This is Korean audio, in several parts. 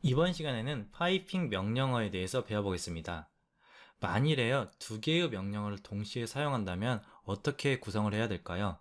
이번 시간에는 파이핑 명령어에 대해서 배워보겠습니다. 만일에요, 두 개의 명령어를 동시에 사용한다면 어떻게 구성을 해야 될까요?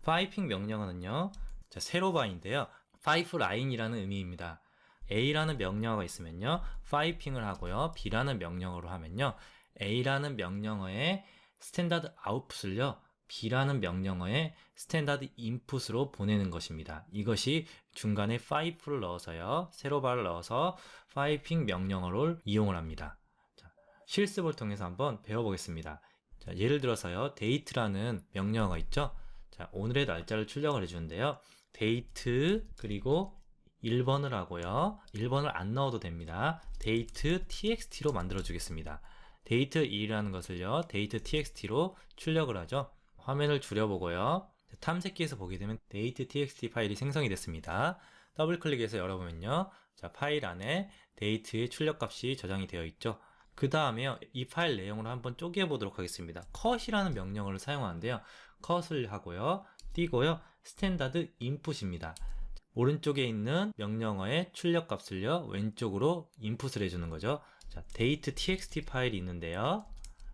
파이핑 명령어는요, 세로바인데요, 파이프 라인이라는 의미입니다. A라는 명령어가 있으면요, 파이핑을 하고요, B라는 명령어로 하면요, A라는 명령어의 스탠다드 아웃풋을요, B라는 명령어의 스탠다드 인풋으로 보내는 것입니다. 이것이 중간에 파이프를 넣어서요, 세로바를 넣어서 파이핑 명령어를 이용을 합니다. 자, 실습을 통해서 한번 배워보겠습니다. 자, 예를 들어서요, date라는 명령어가 있죠. 자, 오늘의 날짜를 출력을 해주는데요. date 그리고 1번을 하고요. 1번을 안 넣어도 됩니다. date txt로 만들어 주겠습니다. date 1이라는 것을요, date txt로 출력을 하죠. 화면을 줄여보고요. 탐색기에서 보게 되면 date txt 파일이 생성이 됐습니다. 더블 클릭해서 열어보면요. 자, 파일 안에 date의 출력값이 저장이 되어 있죠. 그 다음에요, 이 파일 내용을 한번 쪼개 보도록 하겠습니다. cut이라는 명령어를 사용하는데요. cut을 하고요, 띄고요, 스탠다드 인풋입니다. 오른쪽에 있는 명령어의 출력값을요, 왼쪽으로 인풋을 해주는 거죠. 자, date txt 파일이 있는데요.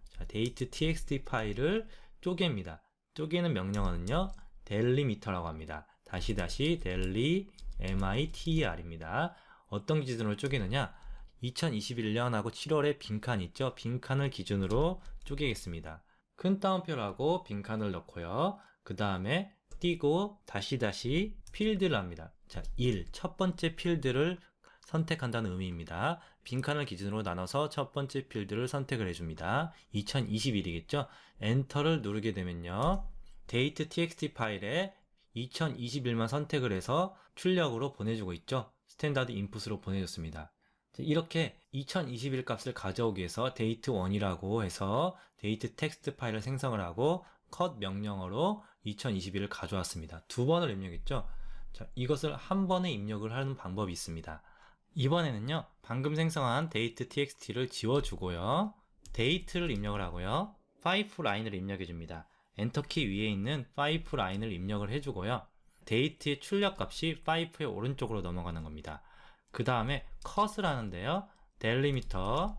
자, date txt 파일을 쪼개입니다. 쪼개는 명령어는요, delimiter라고 합니다. delimiter입니다. 어떤 기준으로 쪼개느냐? 2021년하고 7월에 빈칸 있죠? 빈칸을 기준으로 쪼개겠습니다. 큰 따옴표를 하고 빈칸을 넣고요. 그 다음에 띄고 다시 필드를 합니다. 자, 1, 첫 번째 필드를 선택한다는 의미입니다. 빈칸을 기준으로 나눠서 첫 번째 필드를 선택을 해줍니다. 2021이겠죠? 엔터를 누르게 되면요, date txt 파일에 2021만 선택을 해서 출력으로 보내주고 있죠? 스탠다드 인풋으로 보내줬습니다. 이렇게 2021 값을 가져오기 위해서 date1이라고 해서 date text 파일을 생성을 하고 cut 명령어로 2021을 가져왔습니다. 두 번을 입력했죠? 자, 이것을 한 번에 입력을 하는 방법이 있습니다. 이번에는요, 방금 생성한 date txt를 지워주고요, date를 입력을 하고요, 파이프 라인을 입력해 줍니다. 엔터키 위에 있는 파이프 라인을 입력을 해주고요, date의 출력값이 파이프의 오른쪽으로 넘어가는 겁니다. 그 다음에 cut을 하는데요, delimiter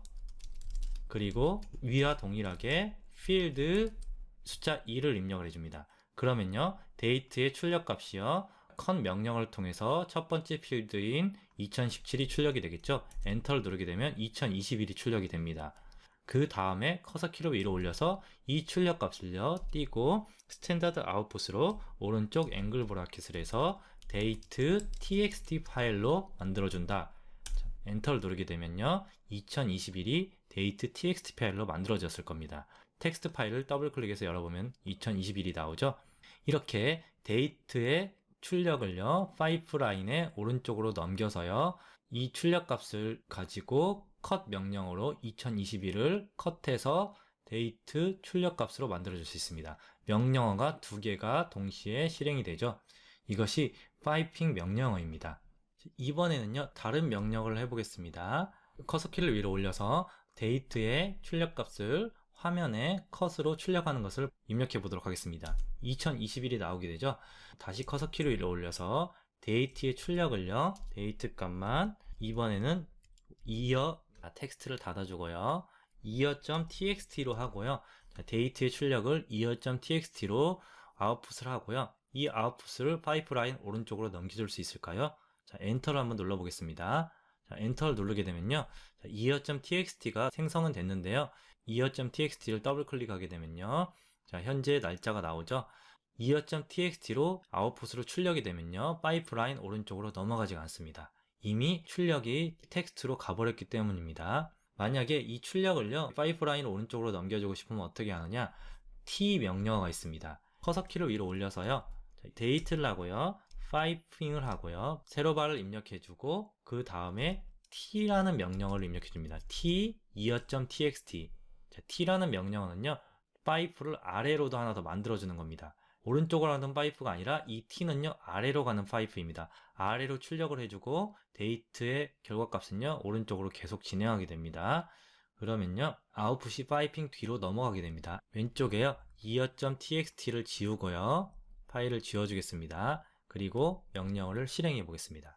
그리고 위와 동일하게 field 숫자 2를 입력을 해줍니다. 그러면요, date의 출력값이요, cut 명령을 통해서 첫 번째 필드인 2017이 출력이 되겠죠. 엔터를 누르게 되면 2021이 출력이 됩니다. 그 다음에 커서 키를 위로 올려서 이 출력 값을요, 띄고 스탠다드 아웃풋으로 오른쪽 앵글 브라켓을 해서 date txt 파일로 만들어준다. 엔터를 누르게 되면요, 2021이 date txt 파일로 만들어졌을 겁니다. 텍스트 파일을 더블 클릭해서 열어보면 2021이 나오죠. 이렇게 date의 출력을요, 파이프라인의 오른쪽으로 넘겨서요, 이 출력값을 가지고 cut 명령어로 2021을 컷해서 date 출력값으로 만들어줄 수 있습니다. 명령어가 두 개가 동시에 실행이 되죠. 이것이 파이핑 명령어입니다. 이번에는요, 다른 명령어를 해보겠습니다. 커서 키를 위로 올려서 date의 출력값을 화면에 컷으로 출력하는 것을 입력해 보도록 하겠습니다. 2021이 나오게 되죠. 다시 커서 키를 위로 올려서 date의 출력을요, date 값만 이번에는 year 텍스트를 닫아주고요, year.txt로 하고요, date의 출력을 year.txt로 아웃풋을 하고요, 이 아웃풋을 파이프라인 오른쪽으로 넘겨줄 수 있을까요? 자, 엔터를 한번 눌러보겠습니다. 자, 엔터를 누르게 되면요, year.txt가 생성은 됐는데요, year.txt를 더블 클릭하게 되면요, 자, 현재 날짜가 나오죠. year.txt로 아웃풋으로 출력이 되면요, 파이프라인 오른쪽으로 넘어가지가 않습니다. 이미 출력이 텍스트로 가버렸기 때문입니다. 만약에 이 출력을요, 파이프라인 오른쪽으로 넘겨주고 싶으면 어떻게 하느냐, t 명령어가 있습니다. 커서 키를 위로 올려서요, date를 하고요, 파이핑을 하고요, 세로바를 입력해주고 그 다음에 t라는 명령어를 입력해줍니다. t year.txt. t라는 명령어는요, 파이프를 아래로도 하나 더 만들어주는 겁니다. 오른쪽으로 가는 파이프가 아니라 이 t는요, 아래로 가는 파이프입니다. 아래로 출력을 해주고 date의 결과값은요, 오른쪽으로 계속 진행하게 됩니다. 그러면요, 아웃풋이 파이핑 뒤로 넘어가게 됩니다. 왼쪽에요, year.txt를 지우고요, 파일을 지워주겠습니다. 그리고 명령어를 실행해 보겠습니다.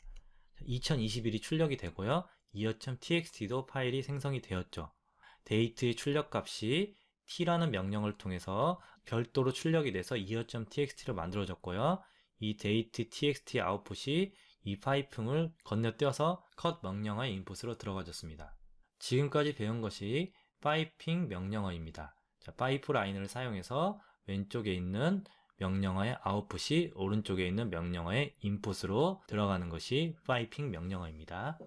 2021이 출력이 되고요, ear.txt도 파일이 생성이 되었죠. 데이트의 출력값이 t라는 명령을 통해서 별도로 출력이 돼서 ear.txt로 만들어졌고요. 이 date.txt 아웃풋이 이 파이핑을 건너뛰어서 cut 명령어의 인풋으로 들어가졌습니다. 지금까지 배운 것이 파이핑 명령어입니다. 자, 파이프라인을 사용해서 왼쪽에 있는 명령어의 아웃풋이 오른쪽에 있는 명령어의 인풋으로 들어가는 것이 파이핑 명령어입니다.